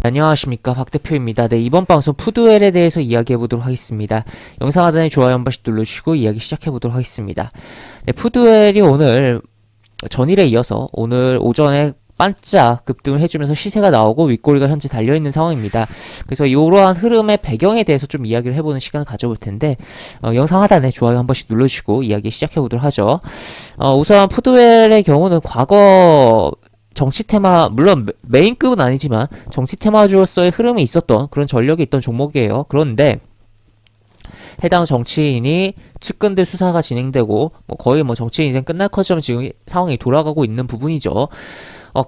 안녕하십니까, 박 대표입니다. 네, 이번 방송 푸드웰에 대해서 이야기해보도록 하겠습니다. 영상 하단에 좋아요 한 번씩 눌러주시고 이야기 시작해보도록 하겠습니다. 네, 푸드웰이 오늘 전일에 이어서 오늘 오전에 반짝 급등을 해주면서 시세가 나오고 윗꼬리가 현재 달려있는 상황입니다. 그래서 이러한 흐름의 배경에 대해서 좀 이야기를 해보는 시간을 가져볼 텐데, 영상 하단에 좋아요 한 번씩 눌러주시고 이야기 시작해보도록 하죠. 우선 푸드웰의 경우는 과거 정치 테마, 물론 메인급은 아니지만 정치 테마주로서의 흐름이 있었던 그런 전력이 있던 종목이에요. 그런데 해당 정치인이 측근들 수사가 진행되고 거의 정치 인생 끝날 것처럼 지금 상황이 돌아가고 있는 부분이죠.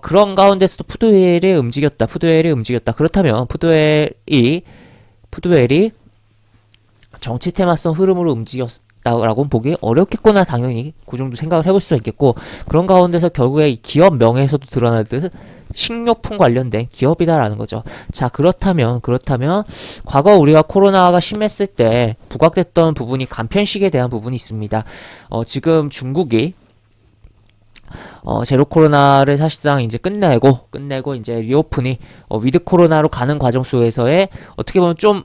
그런 가운데서도 푸드웰이 움직였다. 그렇다면 푸드웰이 정치 테마성 흐름으로 움직였다라고 보기 어렵겠구나. 당연히 그 정도 생각을 해볼 수가 있겠고, 그런 가운데서 결국에 기업 명예에서도 드러나듯 식료품 관련된 기업이다라는 거죠. 자, 그렇다면 과거 우리가 코로나가 심했을 때 부각됐던 부분이 간편식에 대한 부분이 있습니다. 지금 중국이 제로 코로나를 사실상 이제 끝내고 이제 리오픈이 위드 코로나로 가는 과정 속에서의 어떻게 보면 좀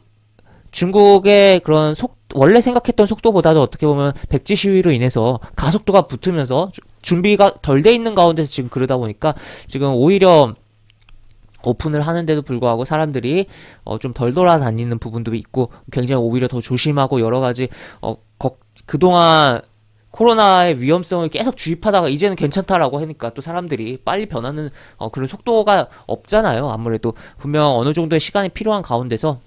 중국의 그런 원래 생각했던 속도보다도 어떻게 보면 백지 시위로 인해서 가속도가 붙으면서 준비가 덜 돼 있는 가운데서 지금 그러다 보니까 지금 오히려 오픈을 하는데도 불구하고 사람들이 좀 덜 돌아다니는 부분도 있고, 굉장히 오히려 더 조심하고 여러 가지 그동안 코로나의 위험성을 계속 주입하다가 이제는 괜찮다라고 하니까 또 사람들이 빨리 변하는 그런 속도가 없잖아요. 아무래도 분명 어느 정도의 시간이 필요한 가운데서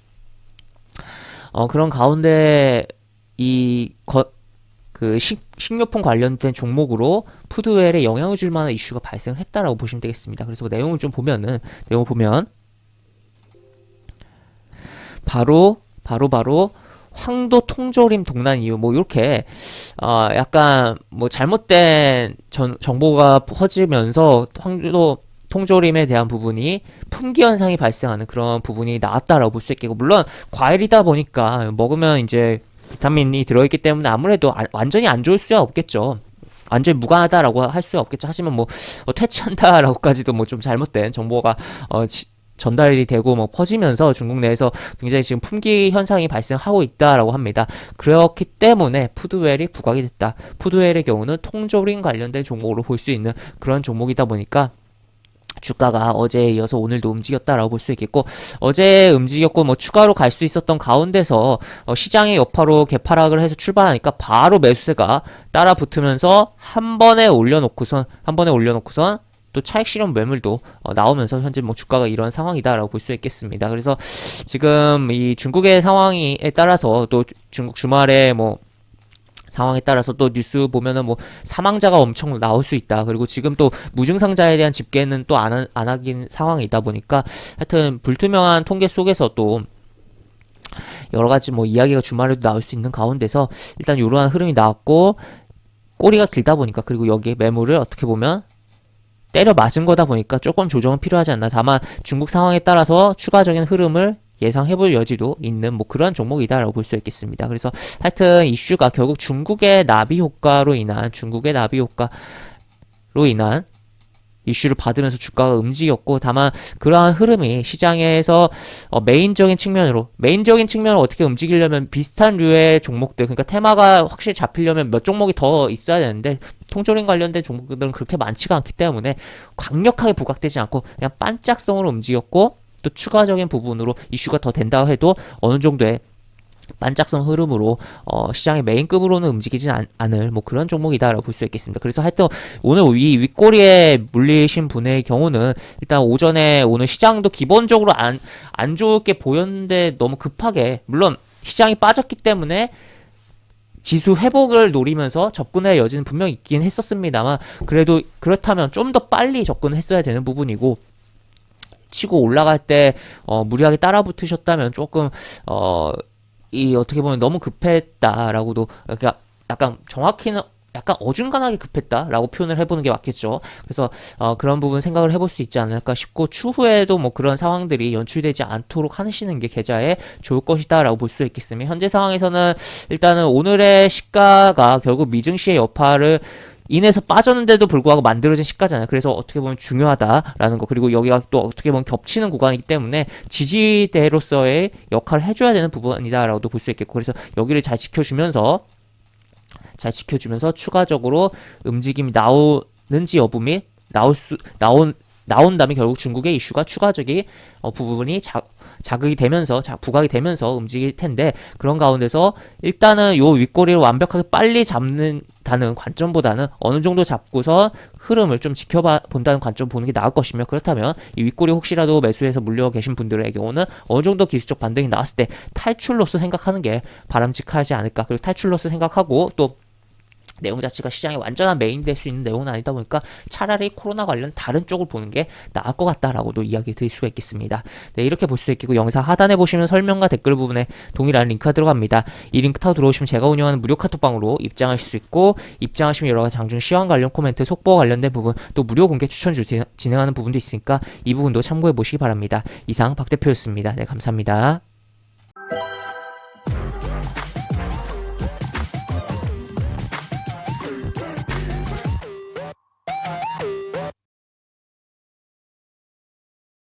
그런 가운데 식료품 관련된 종목으로 푸드웰에 영향을 줄 만한 이슈가 발생을 했다라고 보시면 되겠습니다. 그래서 내용을 보면 바로 황도 통조림 동란 이유 이렇게 약간 잘못된 정보가 퍼지면서 황도 통조림에 대한 부분이 품귀 현상이 발생하는 그런 부분이 나왔다라고 볼 수 있겠고, 물론 과일이다 보니까 먹으면 이제 비타민이 들어있기 때문에 아무래도 완전히 안 좋을 수야 없겠죠. 완전히 무관하다라고 할 수야 없겠죠. 하지만 퇴치한다라고까지도 좀 잘못된 정보가 전달이 되고 퍼지면서 중국 내에서 굉장히 지금 품귀 현상이 발생하고 있다라고 합니다. 그렇기 때문에 푸드웰이 부각이 됐다. 푸드웰의 경우는 통조림 관련된 종목으로 볼 수 있는 그런 종목이다 보니까 주가가 어제에 이어서 오늘도 움직였다라고 볼 수 있겠고, 어제 움직였고 추가로 갈 수 있었던 가운데서 시장의 여파로 개파락을 해서 출발하니까 바로 매수세가 따라 붙으면서 한 번에 올려놓고선 또 차익 실현 매물도 나오면서 현재 주가가 이런 상황이다라고 볼 수 있겠습니다. 그래서 지금 이 중국의 상황에 따라서 또 중국 주말에 상황에 따라서 또 뉴스 보면은 사망자가 엄청 나올 수 있다. 그리고 지금 또 무증상자에 대한 집계는 또 안 하긴 상황이다 보니까 하여튼 불투명한 통계 속에서 또 여러 가지 이야기가 주말에도 나올 수 있는 가운데서 일단 이러한 흐름이 나왔고, 꼬리가 길다 보니까, 그리고 여기에 매물을 어떻게 보면 때려 맞은 거다 보니까 조금 조정은 필요하지 않나. 다만 중국 상황에 따라서 추가적인 흐름을 예상해볼 여지도 있는 그런 종목이다라고 볼 수 있겠습니다. 그래서 하여튼 이슈가 결국 중국의 나비 효과로 인한 이슈를 받으면서 주가가 움직였고, 다만 그러한 흐름이 시장에서 메인적인 측면으로 어떻게 움직이려면 비슷한 류의 종목들, 그러니까 테마가 확실히 잡히려면 몇 종목이 더 있어야 되는데 통조림 관련된 종목들은 그렇게 많지가 않기 때문에 강력하게 부각되지 않고 그냥 반짝성으로 움직였고, 또 추가적인 부분으로 이슈가 더 된다 해도 어느 정도의 반짝성 흐름으로 시장의 메인급으로는 움직이진 않을 그런 종목이다라고 볼 수 있겠습니다. 그래서 하여튼 오늘 이 윗꼬리에 물리신 분의 경우는 일단 오늘 시장도 기본적으로 안 좋게 보였는데 너무 급하게, 물론 시장이 빠졌기 때문에 지수 회복을 노리면서 접근할 여지는 분명히 있긴 했었습니다만, 그래도 그렇다면 좀 더 빨리 접근했어야 되는 부분이고, 치고 올라갈 때 무리하게 따라 붙으셨다면 조금 어떻게 보면 너무 급했다라고도, 그러니까 약간 정확히는 약간 어중간하게 급했다라고 표현을 해보는 게 맞겠죠. 그래서 그런 부분 생각을 해볼 수 있지 않을까 싶고, 추후에도 그런 상황들이 연출되지 않도록 하시는 게 계좌에 좋을 것이다라고 볼 수 있겠으며, 현재 상황에서는 일단은 오늘의 시가가 결국 미증시의 여파를 인해서 빠졌는데도 불구하고 만들어진 시가잖아요. 그래서 어떻게 보면 중요하다라는 거. 그리고 여기가 또 어떻게 보면 겹치는 구간이기 때문에 지지대로서의 역할을 해줘야 되는 부분이다라고도 볼 수 있겠고, 그래서 여기를 잘 지켜주면서 추가적으로 움직임이 나오는지 여부 및 나온다면 결국 중국의 이슈가 추가적인 부분이 자극이 되면서 부각이 되면서 움직일 텐데, 그런 가운데서 일단은 요 윗꼬리를 완벽하게 빨리 잡는다는 관점보다는 어느 정도 잡고서 흐름을 좀 지켜본다는 관점 보는 게 나을 것이며, 그렇다면 이 윗꼬리 혹시라도 매수해서 물려 계신 분들의 경우는 어느 정도 기술적 반등이 나왔을 때 탈출로서 생각하는 게 바람직하지 않을까. 그리고 탈출로서 생각하고 또 내용 자체가 시장의 완전한 메인이 될 수 있는 내용은 아니다 보니까 차라리 코로나 관련 다른 쪽을 보는 게 나을 것 같다라고도 이야기 드릴 수가 있겠습니다. 네, 이렇게 볼 수 있겠고, 영상 하단에 보시면 설명과 댓글 부분에 동일한 링크가 들어갑니다. 이 링크 타고 들어오시면 제가 운영하는 무료 카톡방으로 입장하실 수 있고, 입장하시면 여러 가지 장중 시황 관련 코멘트, 속보와 관련된 부분, 또 무료 공개 추천 진행하는 부분도 있으니까 이 부분도 참고해 보시기 바랍니다. 이상 박 대표였습니다. 네, 감사합니다.